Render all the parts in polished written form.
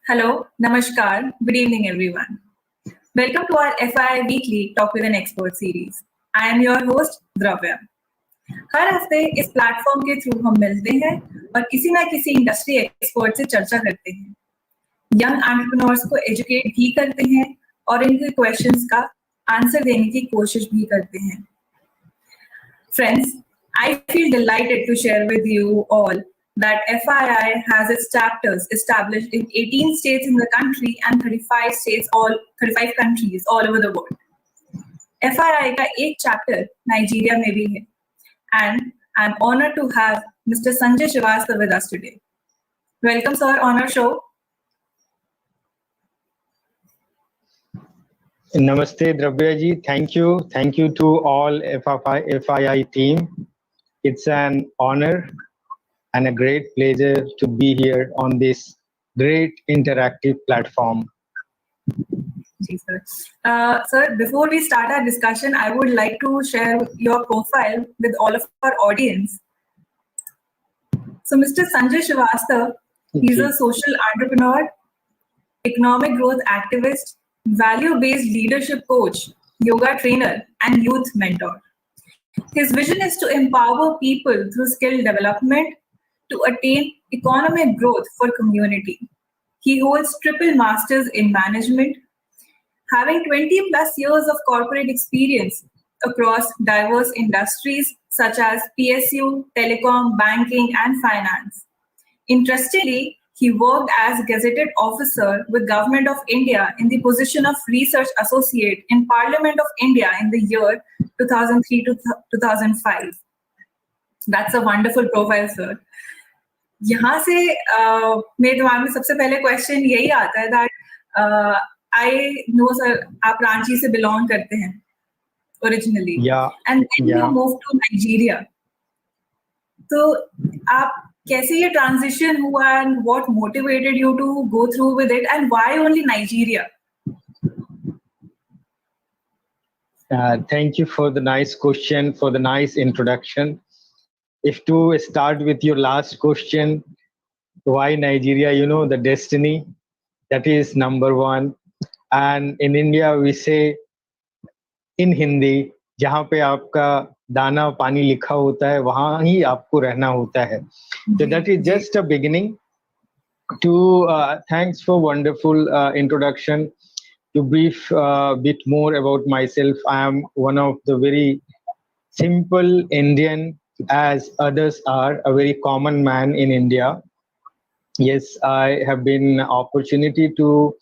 Hello, Namaskar, good evening everyone. Welcome to our FII Weekly Talk with an Expert series. I am your host, Dravya. हर हफ्ते इस platform के through हम मिलते हैं और किसी ना किसी इंडस्ट्री एक्सपर्ट से चर्चा करते हैं, यंग एंटरप्रेन्योर्स को एजुकेट भी करते हैं और इनके क्वेश्चंस का आंसर देने की कोशिश भी करते हैं. Friends, I feel delighted to share with you all that FII has its chapters established in 18 states in the country and 35 countries all over the world. FII का एक चैप्टर नाइजीरिया में भी है, and I'm honored to have Mr. Sanjay Srivastava with us today. Welcome, sir, on our show. Namaste, Dravya ji. Thank you. Thank you to all FII team. It's an honor and a great pleasure to be here on this great interactive platform. Sir, before we start our discussion, I would like to share your profile with all of our audience. So, Mr. Sanjay Srivastava, he's a social entrepreneur, economic growth activist, value-based leadership coach, yoga trainer, and youth mentor. His vision is to empower people through skill development to attain economic growth for community. He holds triple masters in management, having 20 plus years of corporate experience across diverse industries such as PSU, telecom, banking, and finance. Interestingly, he worked as gazetted officer with Government of India in the position of research associate in Parliament of India in the year 2003 to 2005. That's a wonderful profile, sir. यहाँ से मेरे दिमाग में सबसे पहले question यही आता है that I know, sir, आप रांची से belong करते हैं originally, and then you moved to Nigeria. तो आप कैसे ये transition हुआ and what motivated you to go through with it and why only Nigeria? Thank you for the nice question, for the nice introduction. If to start with your last question, why Nigeria? You know, the destiny, that is number one. And in India, we say in Hindi, जहाँ पे आपका दाना पानी लिखा होता है, वहाँ ही आपको रहना होता है. So that is just a beginning. Thanks for wonderful introduction. To brief a bit more about myself, I am one of the very simple Indian, as others are, a very common man in India. Yes, I have been opportunity to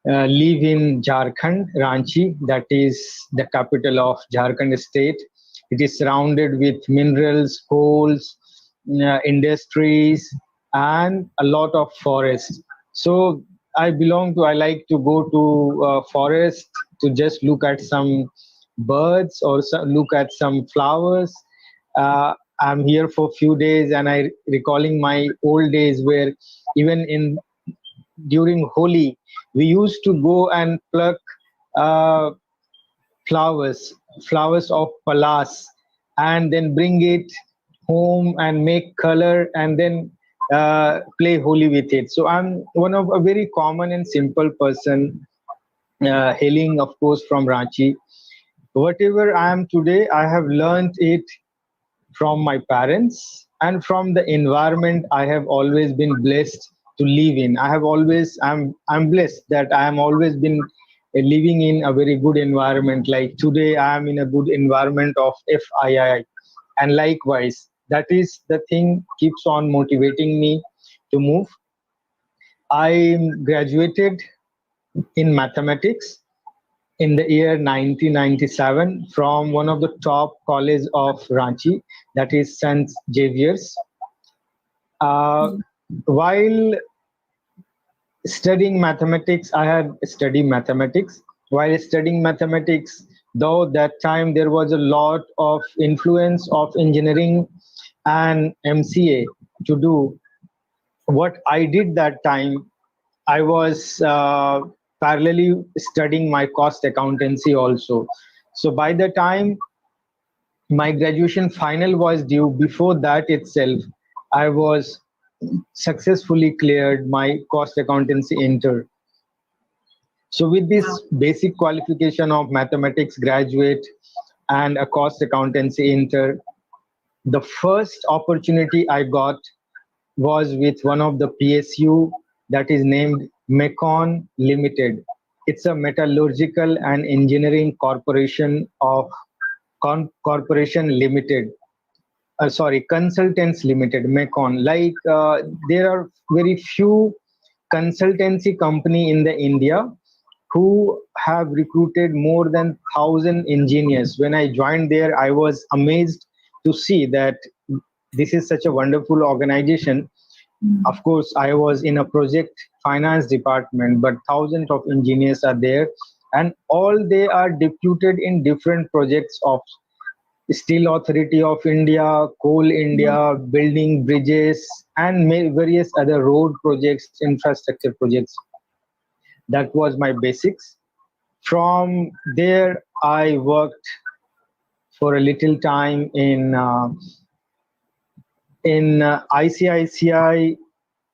live in Jharkhand, Ranchi, that is the capital of Jharkhand state. It is surrounded with minerals, coals, industries, and a lot of forests. So I like to go to forest to just look at some birds or look at some flowers. I'm here for a few days and I recalling my old days where even during Holi, we used to go and pluck flowers of palas and then bring it home and make color and then play Holi with it. So I'm one of a very common and simple person, hailing of course from Ranchi. Whatever I am today, I have learned it from my parents and from the environment I have always been blessed to live in. I'm blessed that I am always been living in a very good environment. Like today, I am in a good environment of FII, and likewise, that is the thing keeps on motivating me to move. I graduated in mathematics in the year 1997 from one of the top college of Ranchi, that is St. Xavier's. Uh, while studying mathematics, I had studied mathematics. While studying mathematics, though that time there was a lot of influence of engineering and MCA to do. What I did that time, I was parallelly studying my cost accountancy also. So by the time my graduation final was due, before that itself, I was successfully cleared my cost accountancy inter. So with this Wow. basic qualification of mathematics graduate and a cost accountancy inter, the first opportunity I got was with one of the PSU that is named Mecon Limited. It's a metallurgical and engineering corporation of Corporation Limited. Sorry, Consultants Limited, Mecon. There are very few consultancy company in the India who have recruited more than 1,000 engineers. When I joined there, I was amazed to see that this is such a wonderful organization. Of course, I was in a project finance department, but thousands of engineers are there, and all they are deputed in different projects of Steel Authority of India, Coal India, building bridges, and various other road projects, infrastructure projects. That was my basics. From there, I worked for a little time in ICICI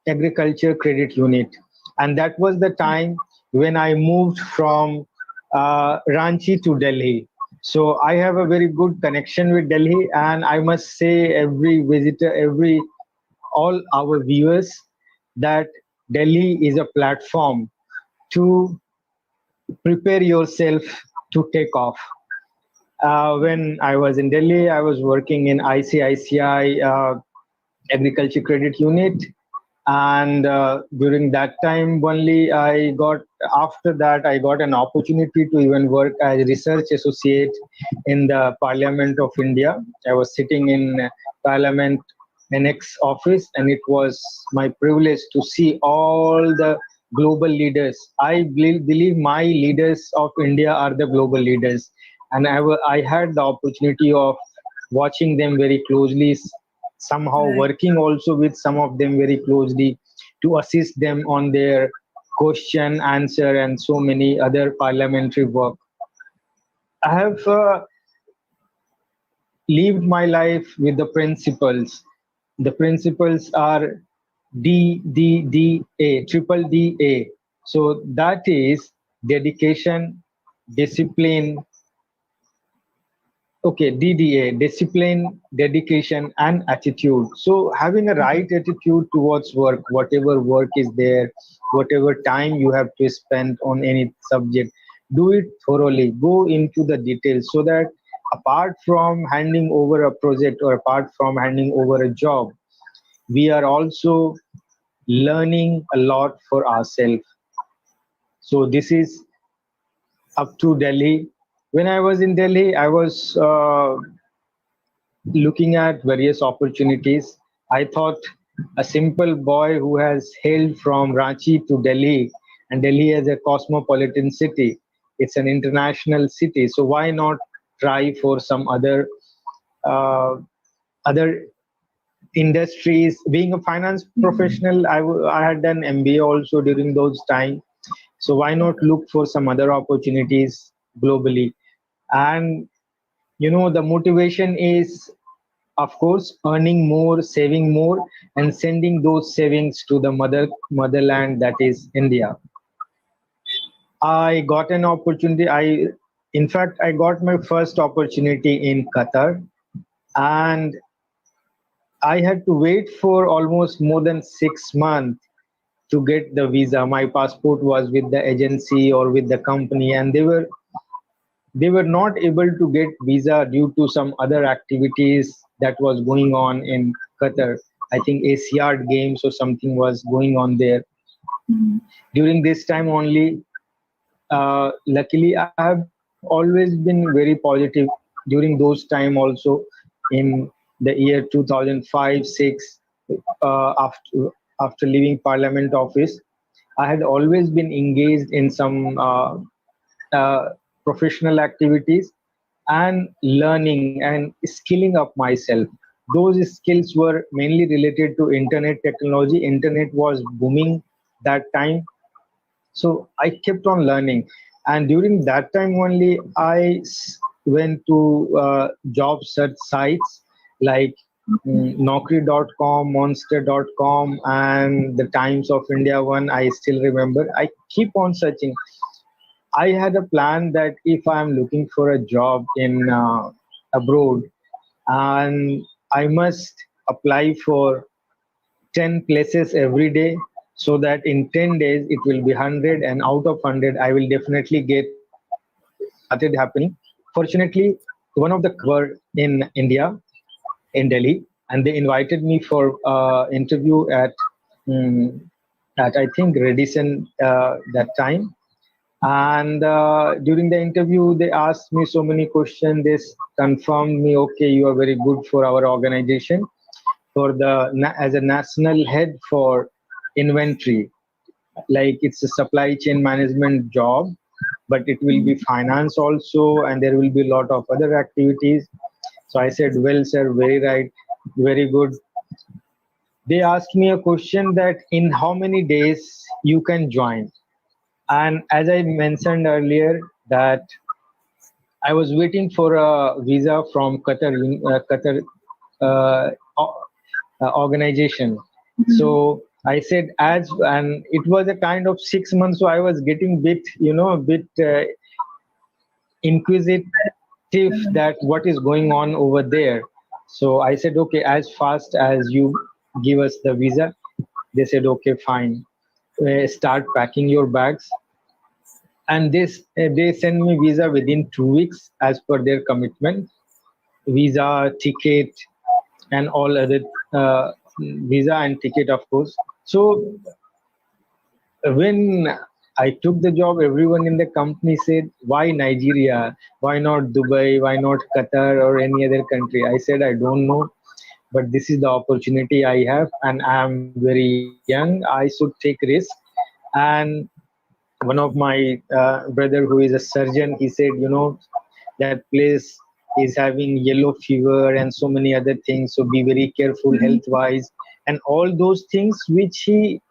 Agriculture Credit Unit, and that was the time when I moved from Ranchi to Delhi. So I have a very good connection with Delhi, and I must say, every visitor, every all our viewers, that Delhi is a platform to prepare yourself to take off. When I was in Delhi, I was working in ICICI Agriculture Credit Unit, and during that time only after that I got an opportunity to even work as research associate in the Parliament of India. I was sitting in Parliament annex office, and it was my privilege to see all the global leaders. I believe my leaders of India are the global leaders, and I had the opportunity of watching them very closely, somehow Right. working also with some of them very closely to assist them on their question, answer, and so many other parliamentary work. I have lived my life with the principles. The principles are DDDA, triple DA. So that is dedication, discipline, okay, DDA, discipline, dedication, and attitude. So having a right attitude towards work, whatever work is there, whatever time you have to spend on any subject, do it thoroughly, go into the details, so that apart from handing over a project or apart from handing over a job, we are also learning a lot for ourselves. So this is up to Delhi. When I was in Delhi, I was looking at various opportunities. I thought a simple boy who has hailed from Ranchi to Delhi, and Delhi is a cosmopolitan city. It's an international city, so why not try for some other industries? Being a finance professional, I had done MBA also during those time. So why not look for some other opportunities globally? And the motivation is, of course, earning more, saving more, and sending those savings to the motherland, that is India. I got an opportunity. In fact, I got my first opportunity in Qatar, and I had to wait for almost more than 6 months to get the visa. My passport was with the agency or with the company, and they were not able to get visa due to some other activities that was going on in Qatar. I think Asiad Games or something was going on there. During this time only, luckily, I have always been very positive during those time also, in the year 2005, 6, after leaving Parliament office, I had always been engaged in some professional activities and learning and skilling up myself. Those skills were mainly related to internet technology. Internet was booming that time, so I kept on learning. And during that time only, went to job search sites like Naukri.com, Monster.com, and the Times of India one. I still remember. I keep on searching. I had a plan that if I'm looking for a job in abroad, and I must apply for 10 places every day, so that in 10 days it will be 100, and out of 100 I will definitely get. Started happening. Fortunately, one of the were in India, in Delhi, and they invited me for interview mm, at I think Redison that time. And during the interview, they asked me so many questions. They confirmed me, okay, you are very good for our organization, for as a national head for inventory. Like it's a supply chain management job, but it will be finance also, and there will be a lot of other activities. So I said, well, sir, very right, very good. They asked me a question that in how many days you can join. And as I mentioned earlier, that I was waiting for a visa from Qatar uh, o- organization. So I said, and it was a kind of 6 months, so I was getting a bit inquisitive that what is going on over there. So I said, okay, as fast as you give us the visa. They said, okay, fine. Start packing your bags. And they send me visa within 2 weeks as per their commitment. Visa, ticket, and all other visa and ticket, of course. So when I took the job, everyone in the company said, why Nigeria? Why not Dubai? Why not Qatar or any other country? I said, I don't know, but this is the opportunity I have, and I am very young. I should take risk. And one of my brother who is a surgeon, he said, that place is having yellow fever and so many other things, so be very careful health wise, and all those things which he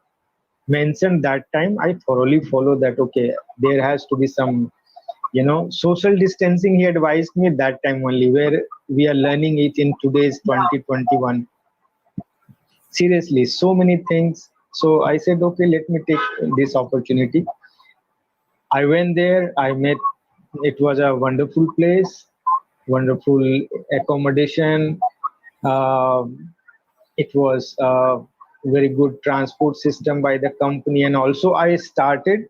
mentioned that time, I thoroughly follow that. Okay, there has to be some social distancing, he advised me that time only, where we are learning it in today's 2021. Seriously, so many things. So I said, okay, let me take this opportunity. I went there, I met, it was a wonderful place, wonderful accommodation. Uh, it was a very good transport system by the company, and also I started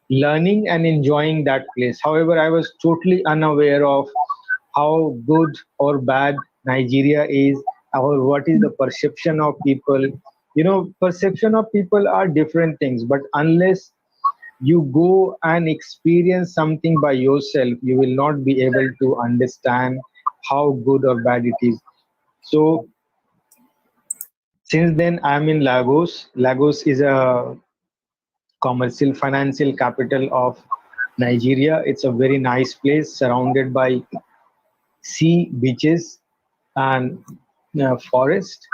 learning and enjoying that place. However, I was totally unaware of how good or bad Nigeria is, or what is the perception of people. Perception of people are different things, but unless you go and experience something by yourself, you will not be able to understand how good or bad it is. So since then, I'm in Lagos. Lagos is a commercial financial capital of Nigeria. It's a very nice place surrounded by sea, beaches, and forest.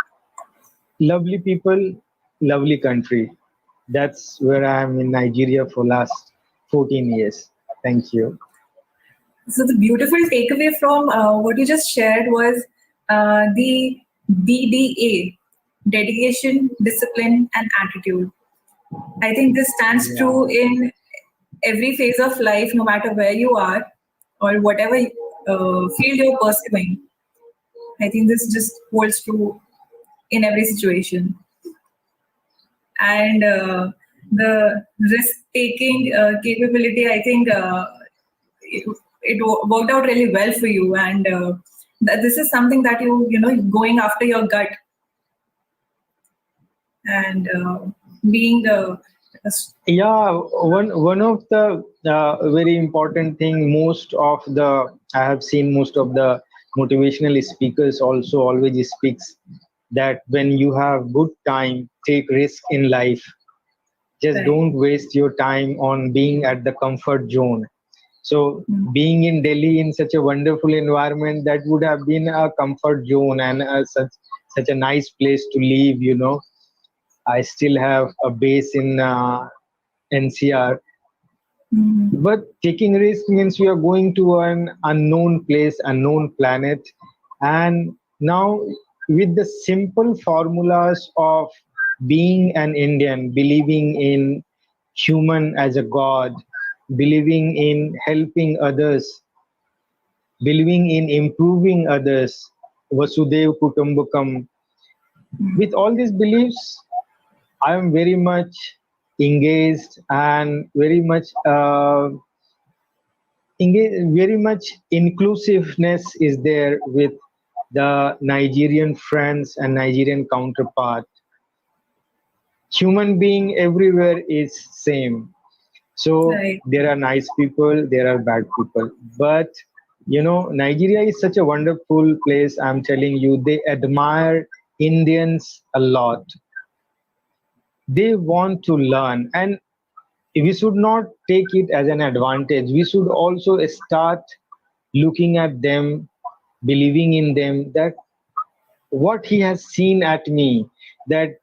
Lovely people, lovely country. That's where I am in Nigeria for last 14 years. Thank you. So the beautiful takeaway from what you just shared was the DDA, dedication, discipline, and attitude. I think this stands Yeah. true in every phase of life, no matter where you are or whatever field you're pursuing. I think this just holds true in every situation. And the risk-taking capability, I think it worked out really well for you. And this is something that going after your gut and being Yeah, one of the very important thing, most of the I have seen most of the motivational speakers also always speaks that when you have good time, take risk in life. Just Right. don't waste your time on being at the comfort zone. So Mm. being in Delhi in such a wonderful environment, that would have been a comfort zone and such a nice place to live. I still have a base in NCR, Mm. but taking risk means we are going to an unknown place, unknown planet, and now with the simple formulas of being an Indian, believing in human as a god, believing in helping others, believing in improving others, Vasudev Kutumbakam. With all these beliefs, I am very much engaged and very much inclusiveness is there with the Nigerian friends and Nigerian counterpart. Human being everywhere is same. So Right. there are nice people, there are bad people. But Nigeria is such a wonderful place. I'm telling you, they admire Indians a lot. They want to learn, and we should not take it as an advantage. We should also start looking at them, believing in them, that what he has seen at me, that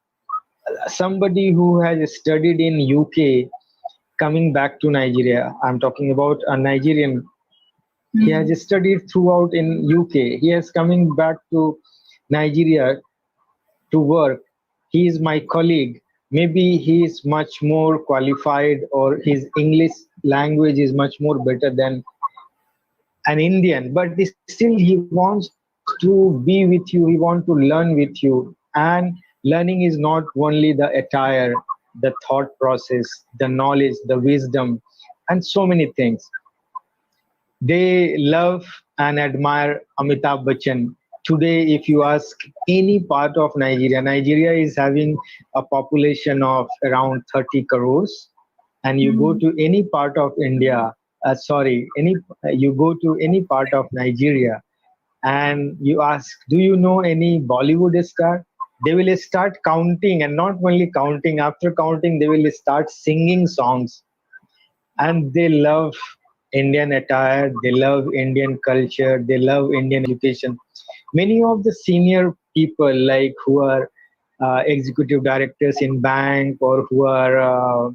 somebody who has studied in UK coming back to Nigeria, I'm talking about a Nigerian. He has Mm. studied throughout in UK. He is coming back to Nigeria to work. He is my colleague. Maybe he is much more qualified, or his English language is much more better than an Indian, but still he wants to be with you. He wants to learn with you. And learning is not only the attire, the thought process, the knowledge, the wisdom, and so many things. They love and admire Amitabh Bachchan. Today, if you ask any part of Nigeria, Nigeria is having a population of around 30 crores. And you go Mm. to any part of India, you go to any part of Nigeria, and you ask, do you know any Bollywood star? They will start counting, and not only counting, after counting, they will start singing songs. And they love Indian attire, they love Indian culture, they love Indian education. Many of the senior people, like who are executive directors in bank, or who are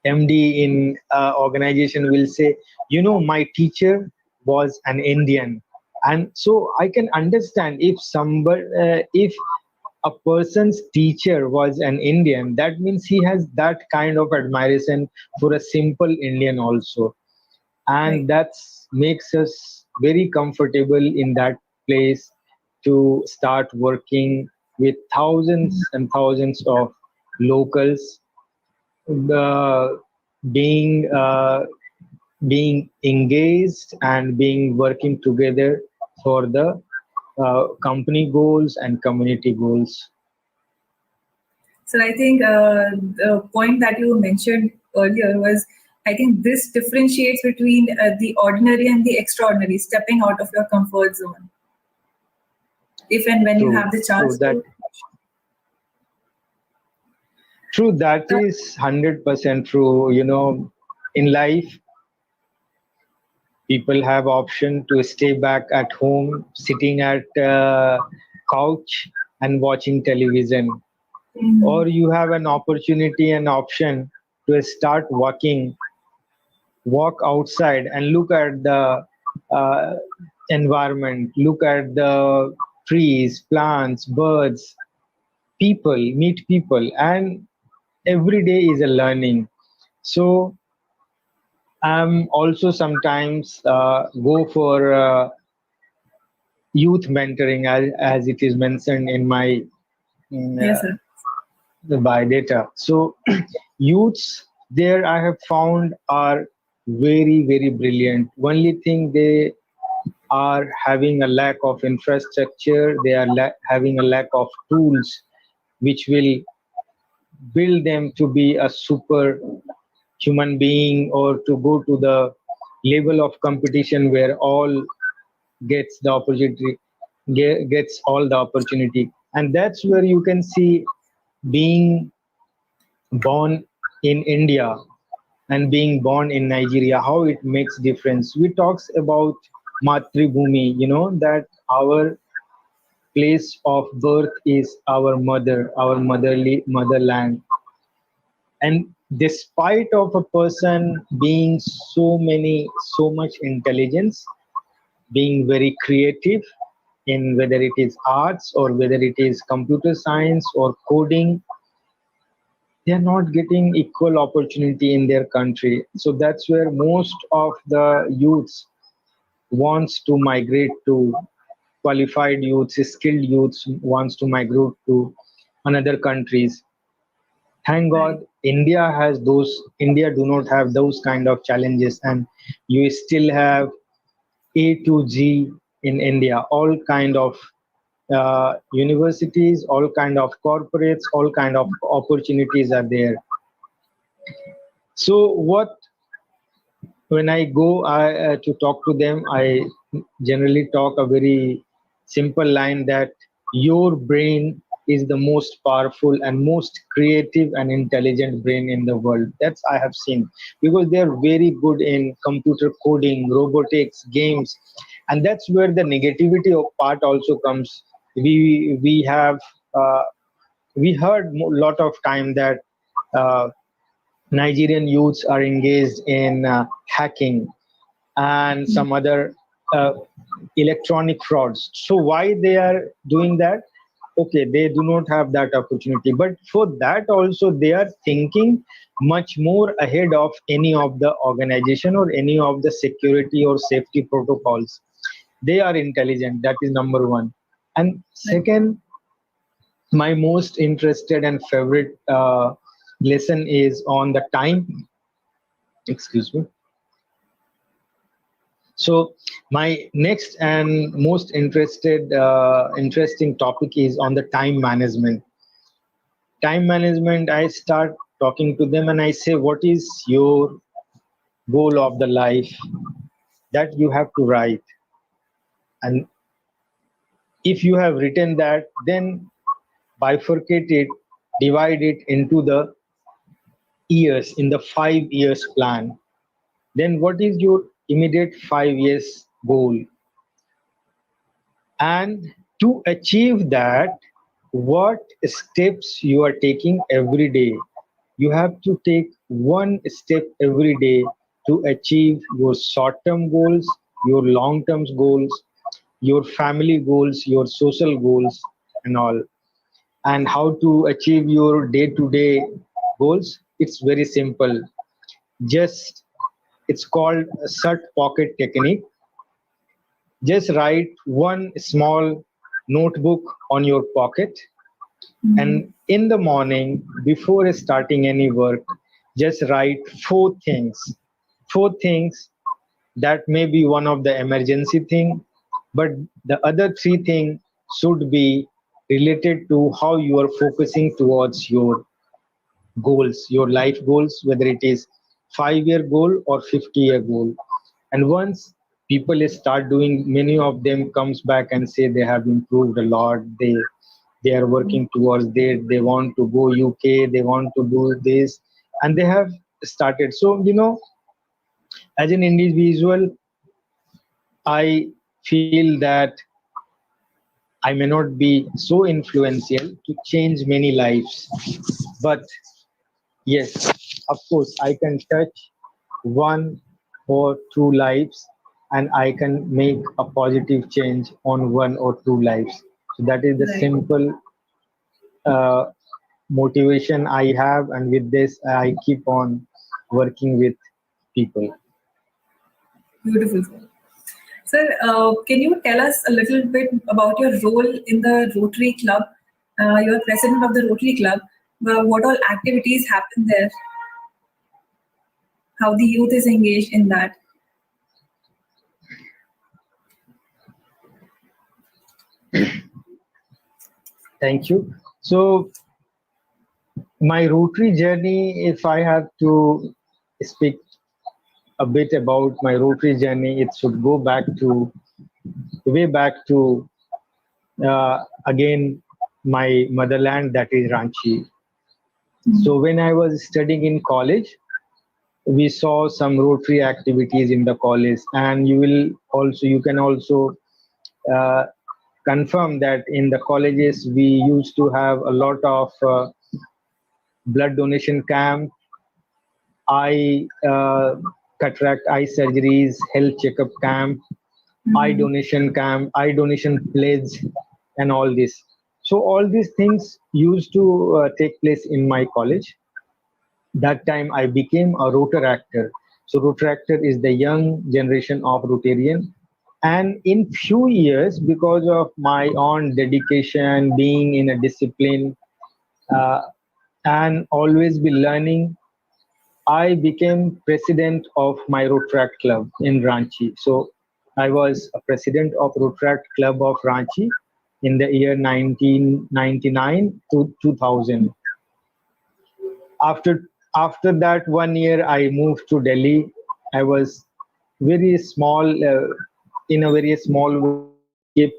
MD in organization, will say, my teacher was an Indian. And so I can understand, if a person's teacher was an Indian, that means he has that kind of admiration for a simple Indian also. Right. And that makes us very comfortable in that place to start working with thousands and thousands of locals, the being being engaged and being working together for the company goals and community goals. So I think the point that you mentioned earlier was, I think this differentiates between the ordinary and the extraordinary, stepping out of your comfort zone, if and when you have True, the true chance that to. true that Uh, is 100% true. In life, people have option to stay back at home, sitting at couch and watching television, mhm. or you have an opportunity and option to start walk outside and look at the uh, environment, look at the trees, plants, birds, people, meet people, and every day is a learning. So I'm also sometimes go for youth mentoring, as it is mentioned in my Yes, sir. the biodata. So youths there I have found are very, very brilliant. Only thing, they are having a lack of infrastructure. They are having a lack of tools which will build them to be a super human being, or to go to the level of competition where all gets the opportunity, gets all the opportunity. And that's where you can see being born in India and being born in Nigeria, how it makes difference. We talks about Matribhumi, that our place of birth is our mother, our motherland. And despite of a person being so much intelligence, being very creative in whether it is arts or whether it is computer science or coding, they are not getting equal opportunity in their country. So that's where most of the youths wants to migrate to, qualified youths, skilled youths wants to migrate to another countries. Thank Right. God India do not have those kind of challenges, and you still have A to G in India, all kind of universities, all kind of corporates, all kind of opportunities are there. So what when I go to talk to them, I generally talk a very simple line that your brain is the most powerful and most creative and intelligent brain in the world. That's I have seen, because they are very good in computer coding, robotics, games, and that's where the negativity of part also comes. We have we heard a lot of time that. Nigerian youths are engaged in hacking and some other uh, electronic frauds. So why they are doing that? Okay, they do not have that opportunity, but for that also they are thinking much more ahead of any of the organization or any of the security or safety protocols. They are intelligent. That is number one. And second, my most interested and favorite lesson is on the time. Excuse me. So my next and most interesting topic is on the time management. Time management, I start talking to them and I say, what is your goal of the life that you have to write? And if you have written that, then bifurcate it, divide it into the years in the 5 years plan. Then what is your immediate 5 years goal? And to achieve that, what steps you are taking every day? You have to take one step every day to achieve your short term goals, your long term goals, your family goals, your social goals, and all. And how to achieve your day to day goals? It's very simple. Just it's called a shut pocket technique. Just write one small notebook on your pocket, Mhm. and in the morning before starting any work, just write four things that may be one of the emergency thing, but the other three things should be related to how you are focusing towards your goals, your life goals, whether it is 5 year goal or 50-year goal. And once people start doing, many of them comes back and say they have improved a lot. They are working towards they want to go UK, they want to do this, and they have started. So as an individual, I feel that I may not be so influential to change many lives, but yes, of course, I can touch one or two lives, and I can make a positive change on one or two lives. So that is the Right. simple uh, motivation I have, and with this, I keep on working with people. Beautiful, sir. Sir, can you tell us a little bit about your role in the Rotary Club? You're president of the Rotary Club. What all activities happen there? How the youth is engaged in that? Thank you. So, my Rotary journey, if I have to speak a bit about my Rotary journey, it should go back to way back to again my motherland, that is Ranchi. So when I was studying in college, we saw some Rotary activities in the college, and you can also uh, confirm that in the colleges we used to have a lot of blood donation camp, eye cataract eye surgeries, health checkup camp, eye donation pledge, and all this. So all these things used to take place in my college. That time I became a Rotaractor. So Rotaractor is the young generation of Rotarian. And in few years, because of my own dedication, being in a discipline, uh, and always be learning, I became president of my Rotaract club in Ranchi. So I was a president of Rotaract club of Ranchi in the year 1999 to 2000. After that 1 year, I moved to Delhi. I was very small, in a very small way.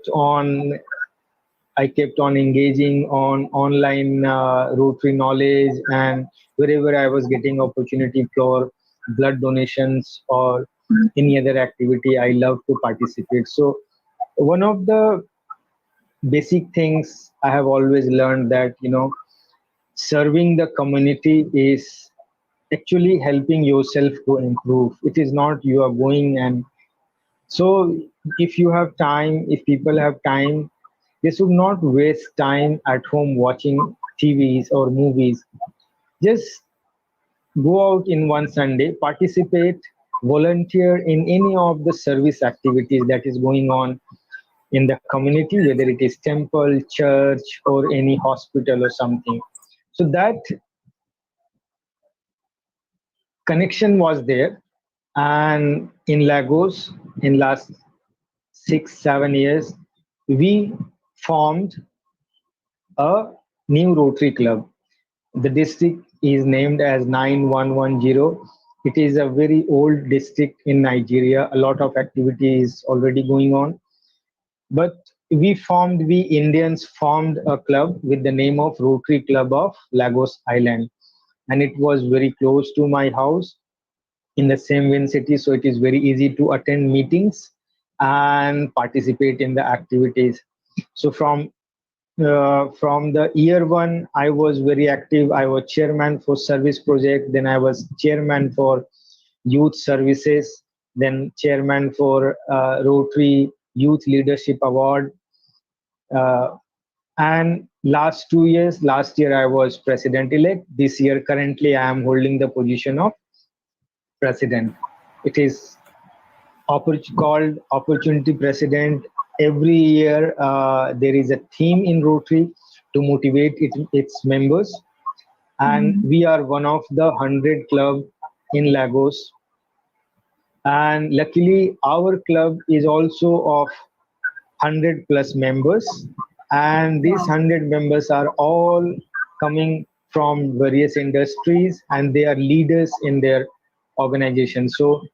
I kept on engaging on online Rotary knowledge, and wherever I was getting opportunity for blood donations or any other activity, I love to participate. So one of the basic things I have always learned, that serving the community is actually helping yourself to improve. It is not you are going. And so if you have time, if people have time, they should not waste time at home watching TVs or movies. Just go out in one Sunday, participate, volunteer in any of the service activities that is going on in the community, whether it is temple, church, or any hospital or something. So that connection was there. And in Lagos, in last 6 7 years, we formed a new Rotary Club. The district is named as 9110. It is a very old district in Nigeria. A lot of activity is already going on. But we Indians formed a club with the name of Rotary Club of Lagos Island. And it was very close to my house in the same Win city. So it is very easy to attend meetings and participate in the activities. So from the year one, I was very active. I was chairman for service project. Then I was chairman for youth services. Then chairman for Rotary Youth Leadership Award. Uh, and last year I was president elect. This year, currently, I am holding the position of president. It is called Opportunity President. Every year, there is a theme in Rotary to motivate its members, and we are one of the 100 club in Lagos. And luckily, our club is also of 100 plus members, and these 100 members are all coming from various industries, and they are leaders in their organization. So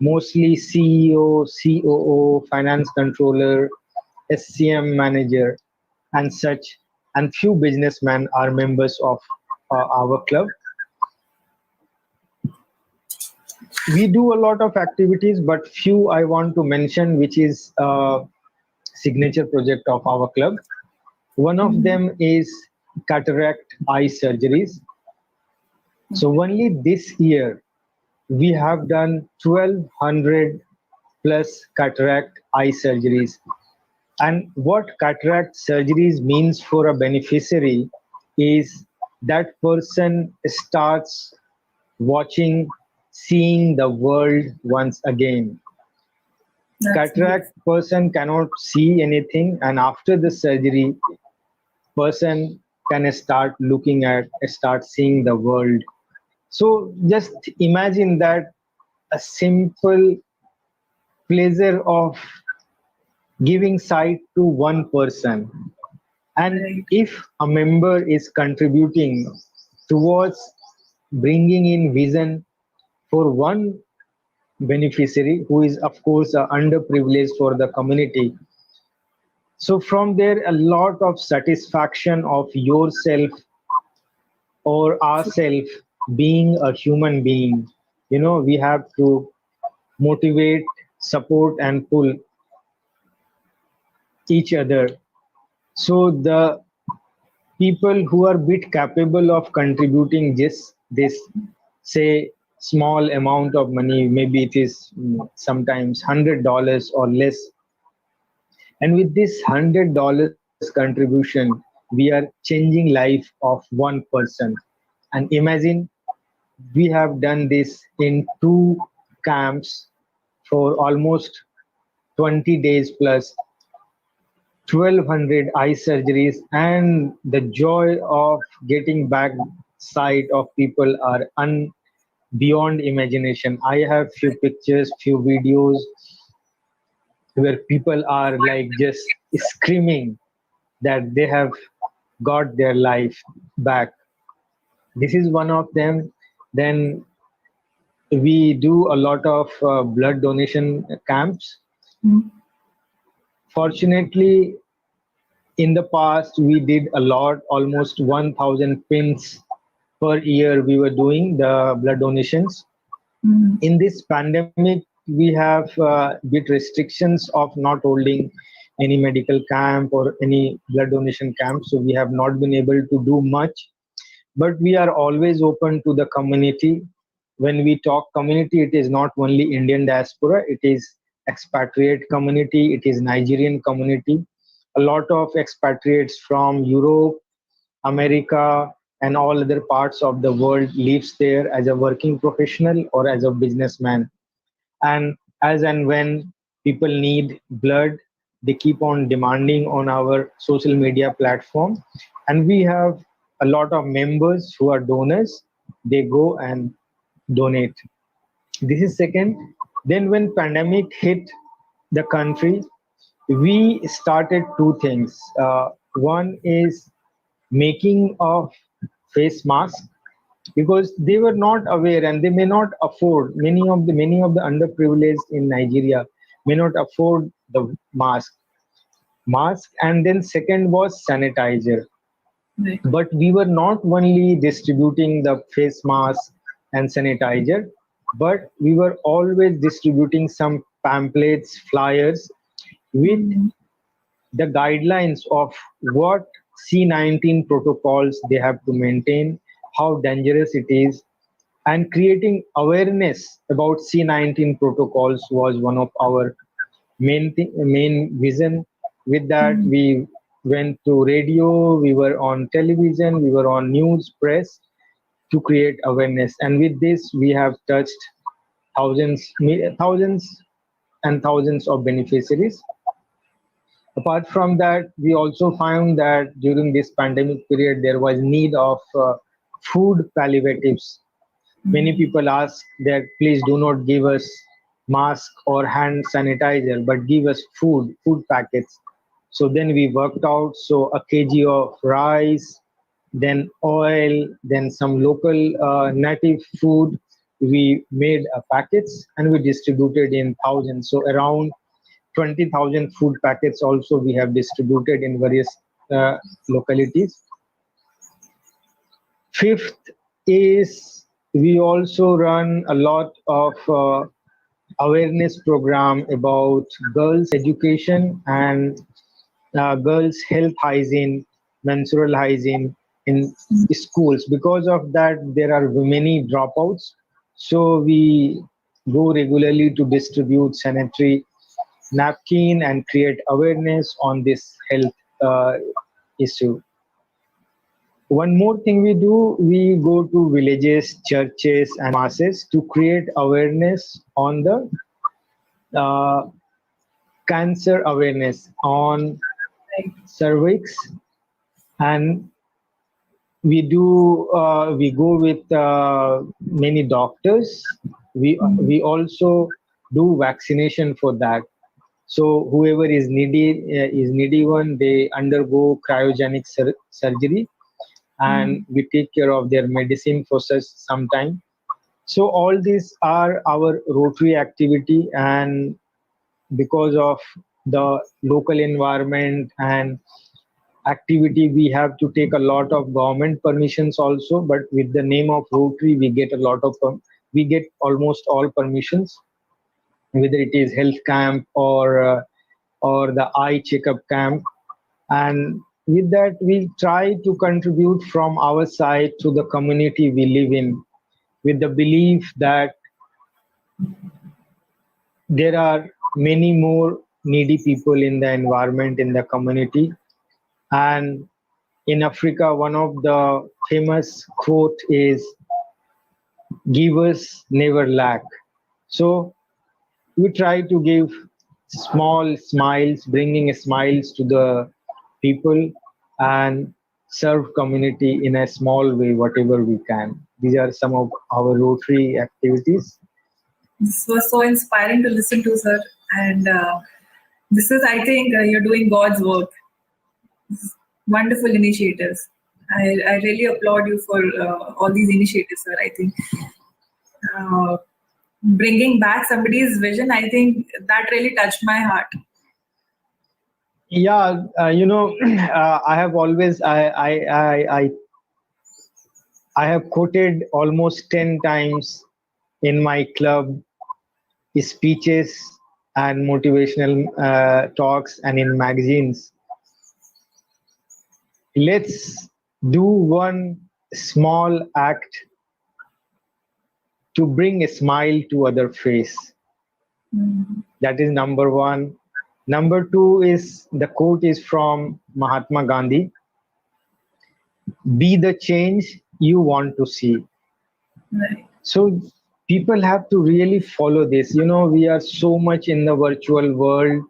mostly CEO, COO, finance controller, SCM manager, and such, and few businessmen are members of our club. We do a lot of activities, but few I want to mention, which is signature project of our club. One of them is cataract eye surgeries. So only this year we have done 1200 plus cataract eye surgeries. And what cataract surgeries means for a beneficiary is that person starts watching, seeing the world once again. Cataract person cannot see anything, and after the surgery, person can start seeing the world. So just imagine that, a simple pleasure of giving sight to one person. And if a member is contributing towards bringing in vision for one beneficiary who is, of course, underprivileged for the community, So from there, a lot of satisfaction of yourself or ourself being a human being. We have to motivate, support, and pull each other. So the people who are bit capable of contributing just this, say, small amount of money, maybe it is sometimes $100 or less, and with this $100 contribution, we are changing life of one person. And imagine, we have done this in 2 camps for almost 20 days plus 1200 eye surgeries, and the joy of getting back sight of people are beyond imagination. I have few pictures, few videos where people are like just screaming that they have got their life back. This is one of them. Then we do a lot of blood donation camps. Fortunately, in the past, we did a lot, almost 1,000 pins per year we were doing the blood donations. In this pandemic, we have bit restrictions of not holding any medical camp or any blood donation camp, so we have not been able to do much. But we are always open to the community. When we talk community, it is not only Indian diaspora, it is expatriate community, it is Nigerian community. A lot of expatriates from Europe, America, and all other parts of the world lives there as a working professional or as a businessman. And as and when people need blood, they keep on demanding on our social media platform. And we have a lot of members who are donors. They go and donate. This is second. Then when pandemic hit the country, we started two things. One is making of face mask, because they were not aware and they may not afford, many of the underprivileged in Nigeria may not afford the mask. And then second was sanitizer. Right. But we were not only distributing the face mask and sanitizer, but we were always distributing some pamphlets, flyers with the guidelines of what C-19 protocols they have to maintain, how dangerous it is, and creating awareness about C-19 protocols was one of our main vision. With that, we went to radio, we were on television, we were on news, press to create awareness. And with this, we have touched thousands and thousands of beneficiaries. Apart from that, we also found that during this pandemic period, there was need of food palliatives. Many people ask that please do not give us mask or hand sanitizer, but give us food packets. So then we worked out, so a kg of rice, then oil, then some local native food. We made packets and we distributed in thousands. So around 20,000 food packets also we have distributed in various localities. Fifth is we also run a lot of awareness program about girls education and girls health hygiene, menstrual hygiene in schools. Because of that, there are many dropouts. So we go regularly to distribute sanitary napkin and create awareness on this health issue. One more thing we do, we go to villages, churches, and masses to create awareness on the uh, cancer awareness on cervix. And we go with many doctors. We also do vaccination for that. So whoever is needy one, they undergo cryogenic surgery, and we take care of their medicine for such some time. So all these are our Rotary activity, and because of the local environment and activity, we have to take a lot of government permissions also. But with the name of Rotary, we get a lot of we get almost all permissions, whether it is health camp or the eye checkup camp. And with that, we try to contribute from our side to the community we live in, with the belief that there are many more needy people in the environment, in the community. And in Africa, one of the famous quote is, givers never lack. So we try to give small smiles, bringing smiles to the people, and serve community in a small way, whatever we can. These are some of our Rotary activities. This was so inspiring to listen to, sir. And this is, I think, you're doing God's work. Wonderful initiatives. I really applaud you for all these initiatives, sir. I think bringing back somebody's vision, I think that really touched my heart. Yeah, I have always I have quoted almost 10 times in my club speeches and motivational talks and in magazines. Let's do one small act to bring a smile to other face. That is number one. Number two is, the quote is from Mahatma Gandhi: be the change you want to see. Right. So people have to really follow this. We are so much in the virtual world,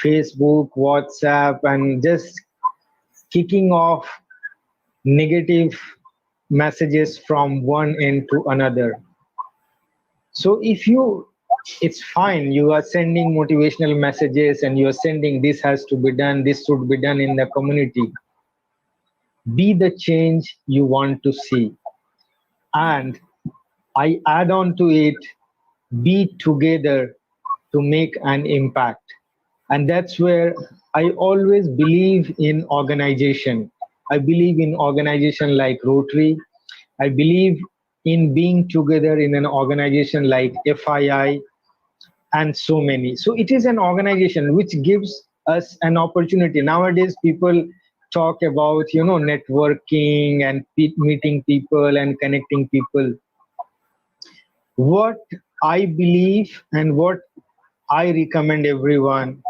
Facebook, WhatsApp, and just kicking off negative messages from one end to another. So it's fine, you are sending motivational messages and you're sending, this has to be done, this should be done in the community. Be the change you want to see. And I add on to it, be together to make an impact. And that's where I always believe in organization. I believe in organization like Rotary. I believe in being together in an organization like FII and so many. So it is an organization which gives us an opportunity. Nowadays, people talk about, networking and meeting people and connecting people. What I believe and what I recommend everyone,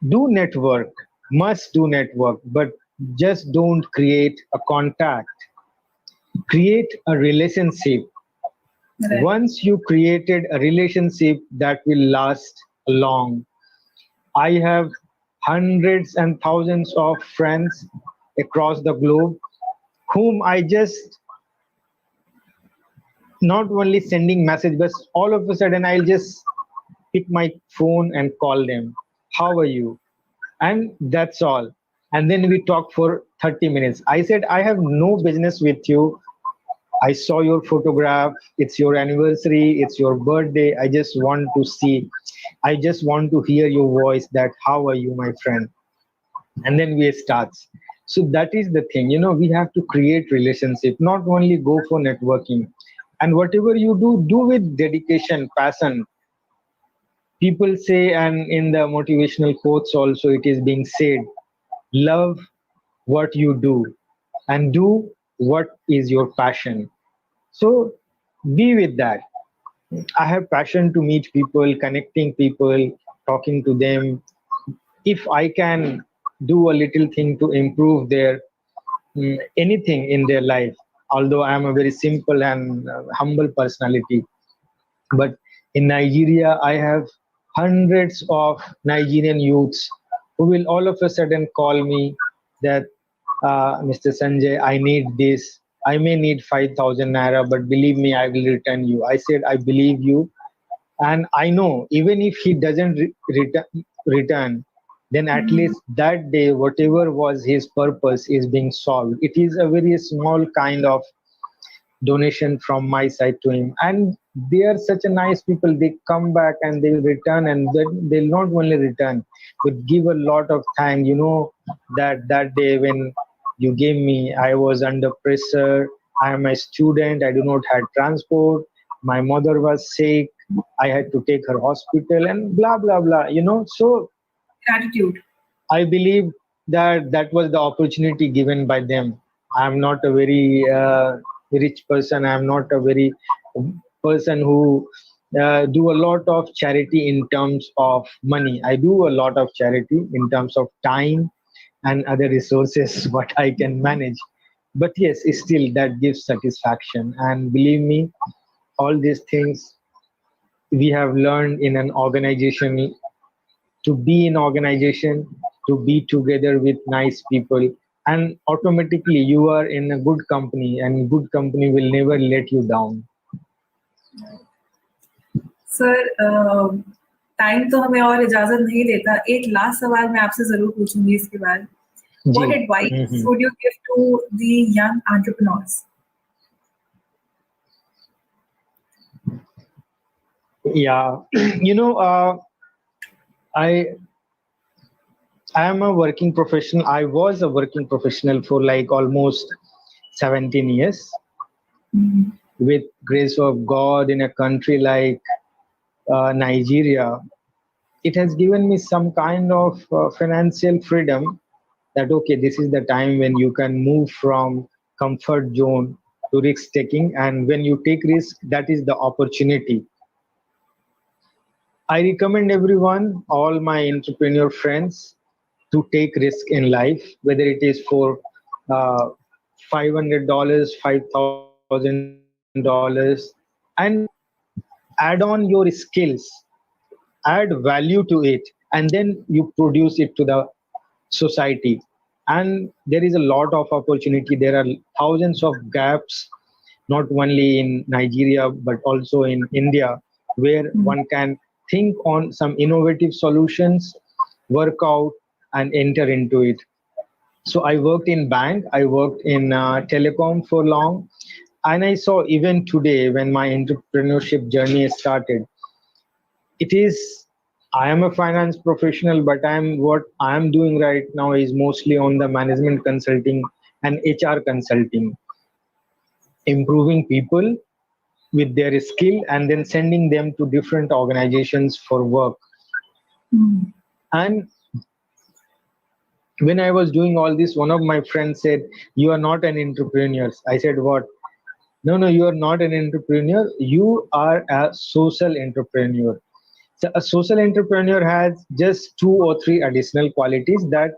do network, must do network, but just don't create a contact. Create a relationship. Right. Once you created a relationship, that will last long. I have hundreds and thousands of friends across the globe whom I just not only sending message, but all of a sudden I'll just pick my phone and call them. How are you? And that's all. And then we talk for 30 minutes. I said, I have no business with you. I saw your photograph. It's your anniversary. It's your birthday. I just want to see. I just want to hear your voice. That how are you, my friend? And then we start. So that is the thing. We have to create relationship. Not only go for networking. And whatever you do, do with dedication, passion. People say, and in the motivational quotes also, it is being said, love what you do and do what is your passion. So be with that. I have passion to meet people, connecting people, talking to them. If I can do a little thing to improve their anything in their life, although I am a very simple and humble personality, but in Nigeria, I have hundreds of Nigerian youths who will all of a sudden call me that, Mr. Sanjay, I need this. I may need 5,000 naira, but believe me, I will return you. I said, I believe you. And I know even if he doesn't return, then at least that day, whatever was his purpose is being solved. It is a very small kind of donation from my side to him. And they are such a nice people. They come back and they will return, and they'll not only return but give a lot of thanks. That day when you gave me, I was under pressure. I am a student. I do not have transport. My mother was sick. I had to take her hospital and blah blah blah. So Gratitude. I believe that that was the opportunity given by them. I'm not a very rich person. I'm not a very person who do a lot of charity in terms of money. I do a lot of charity in terms of time and other resources what I can manage. But yes, still that gives satisfaction. And believe me, all these things we have learned in an organization, to be in organization, to be together with nice people, and automatically you are in a good company, and good company will never let you down. Sir time तो हमें और इजाजत नहीं देता, एक last सवाल मैं आपसे जरूर पूछूंगी इसके बाद. What advice would you give to the young entrepreneurs? Yeah, I am a working professional. I was a working professional for like almost 17 years. With grace of God, in a country like Nigeria, it has given me some kind of financial freedom, that okay, this is the time when you can move from comfort zone to risk taking, and when you take risk, that is the opportunity. I recommend everyone, all my entrepreneur friends, to take risk in life, whether it is for $500, $5,000, and add on your skills, add value to it, and then you produce it to the society. And there is a lot of opportunity. There are thousands of gaps, not only in Nigeria but also in India, where one can think on some innovative solutions, work out, and enter into it. So I worked in bank, I worked in telecom for long, and I saw even today when my entrepreneurship journey started, it is, I am a finance professional, but what I am doing right now is mostly on the management consulting and HR consulting, improving people with their skill and then sending them to different organizations for work. And when I was doing all this, one of my friends said, "You are not an entrepreneur." I said, "What?" No, you are not an entrepreneur. You are a social entrepreneur. So a social entrepreneur has just 2 or 3 additional qualities, that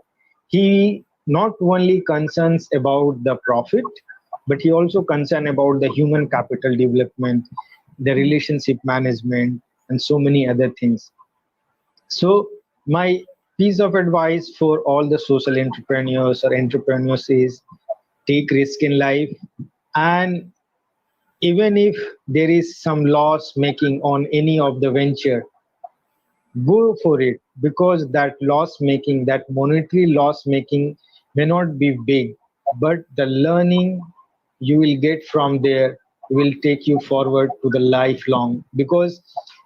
he not only concerns about the profit, but he also concern about the human capital development, the relationship management, and so many other things. So my piece of advice for all the social entrepreneurs or entrepreneurs is, take risk in life, and even if there is some loss making on any of the venture, go for it, because that loss making, that monetary loss making may not be big, but the learning you will get from there will take you forward to the lifelong. Because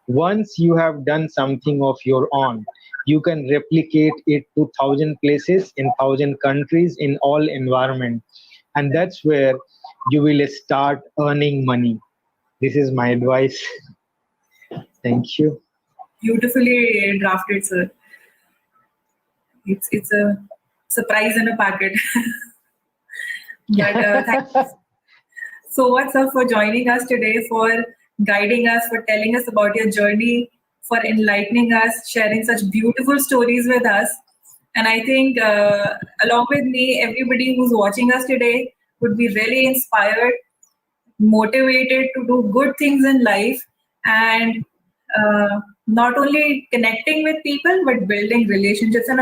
once you have done something of your own, you can replicate it to 1,000 places in 1,000 countries in all environment, and that's where you will start earning money. This is my advice. Thank you. Beautifully drafted, sir. It's a surprise in a packet. But thank you so much, sir, for joining us today, for guiding us, for telling us about your journey, for enlightening us, sharing such beautiful stories with us. And I think along with me, everybody who's watching us today would be really inspired, motivated to do good things in life, and not only connecting with people but building relationships, and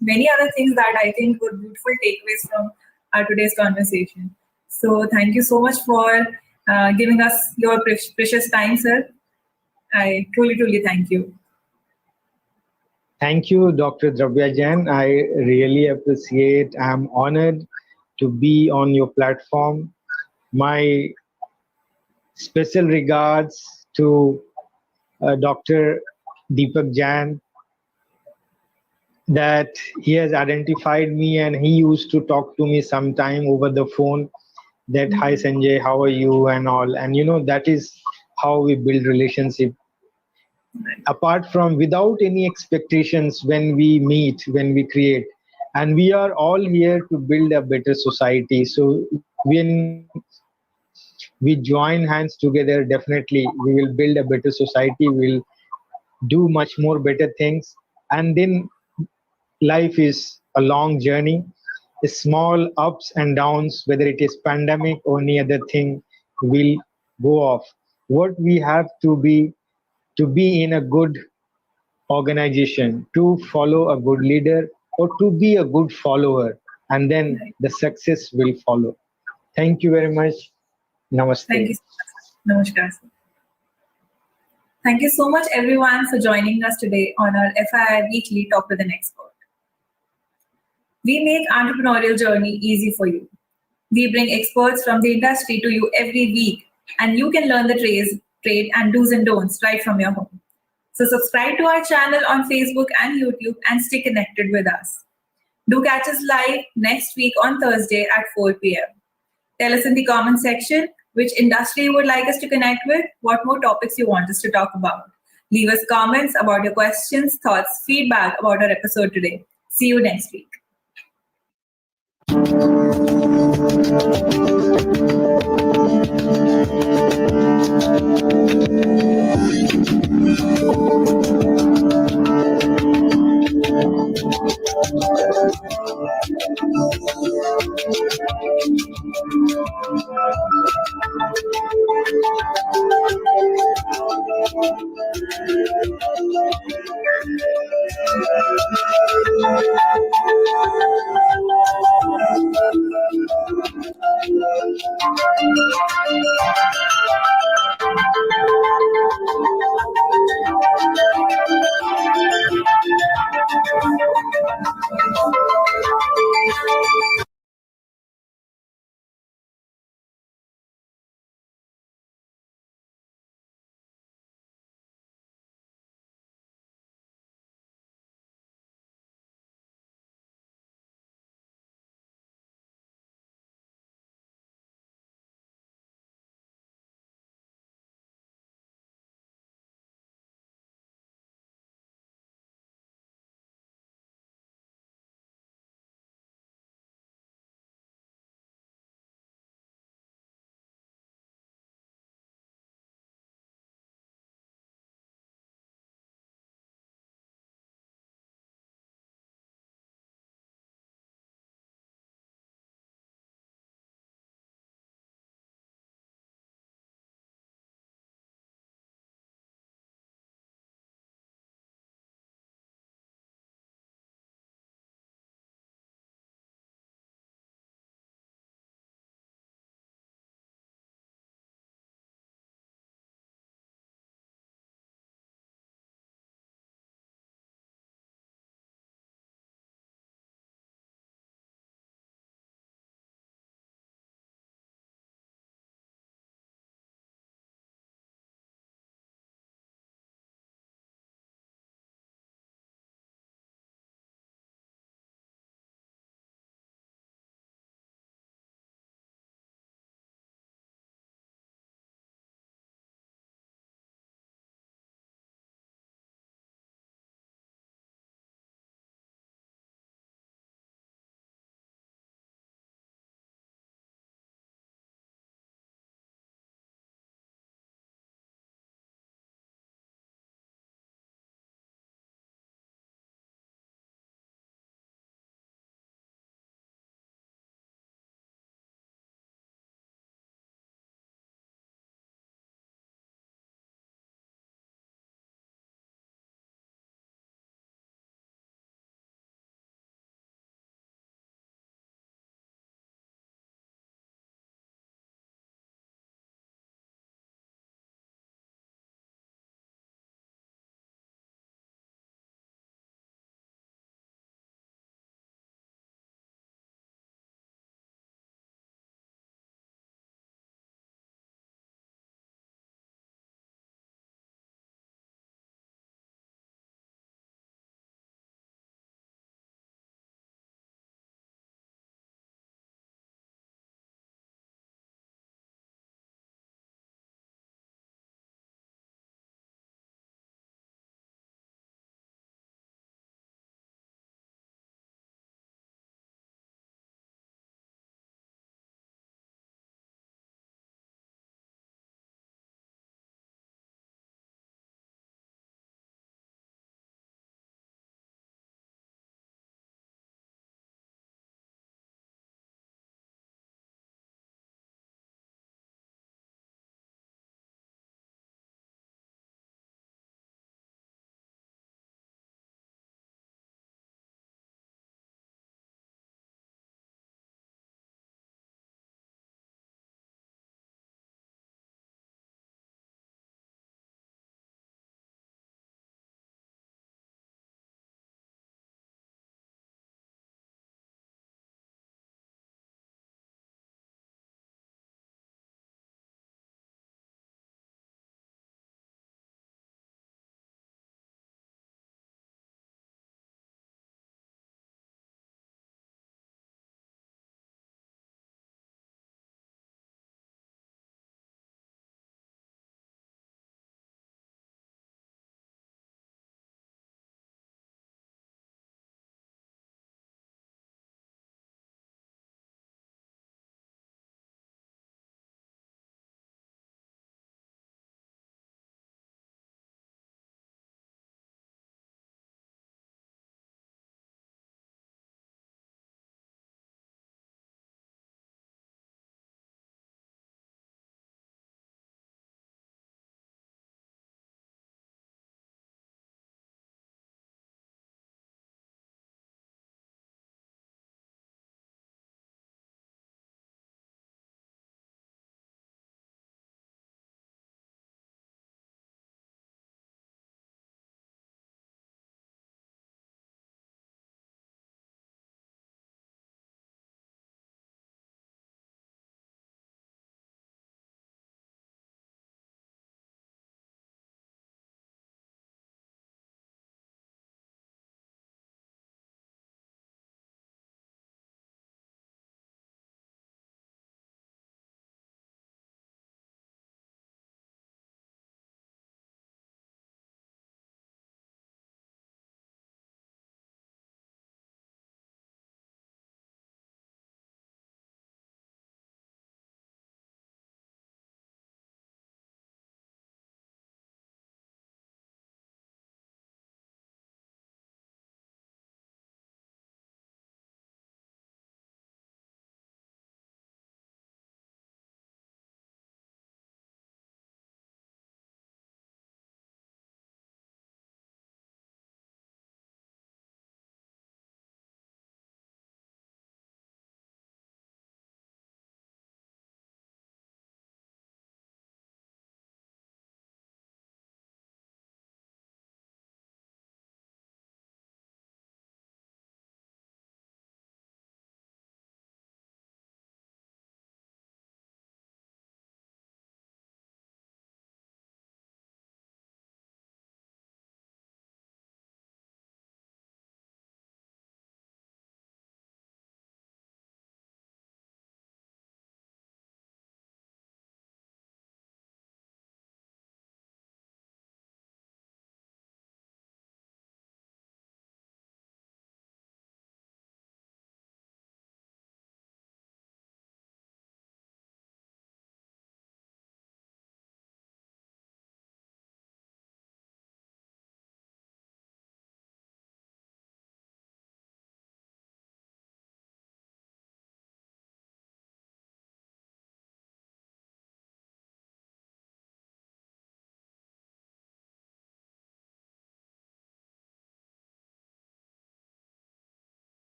many other things that I think were beautiful takeaways from our today's conversation. So thank you so much for giving us your precious time, sir. I truly thank you. Thank you, Dr. Dravya Jain. I really appreciate. I'm honored to be on your platform. My Special regards to Dr. Deepak Jain, that he has identified me and he used to talk to me sometime over the phone that hi Sanjay, how are you and all. And that is how we build relationship. Apart from without any expectations, when we meet, when we create, and we are all here to build a better society. So when we join hands together, definitely we will build a better society, we'll do much more better things. And then life is a long journey, small ups and downs, whether it is pandemic or any other thing, will go off. What we have to be in a good organization, to follow a good leader, or to be a good follower, and then Right. the success will follow. Thank you very much. Thank you Namaste. so much. Namaskar, sir. Thank you so much, everyone, for joining us today on our FII Weekly Talk with an Expert. We make entrepreneurial journey easy for you. We bring experts from the industry to you every week, and you can learn the trade and do's and don'ts right from your home. So subscribe to our channel on Facebook and YouTube and stay connected with us. Do catch us live next week on Thursday at 4 p.m. Tell us in the comment section which industry you would like us to connect with, what more topics you want us to talk about. Leave us comments about your questions, thoughts, feedback about our episode today. See you next week.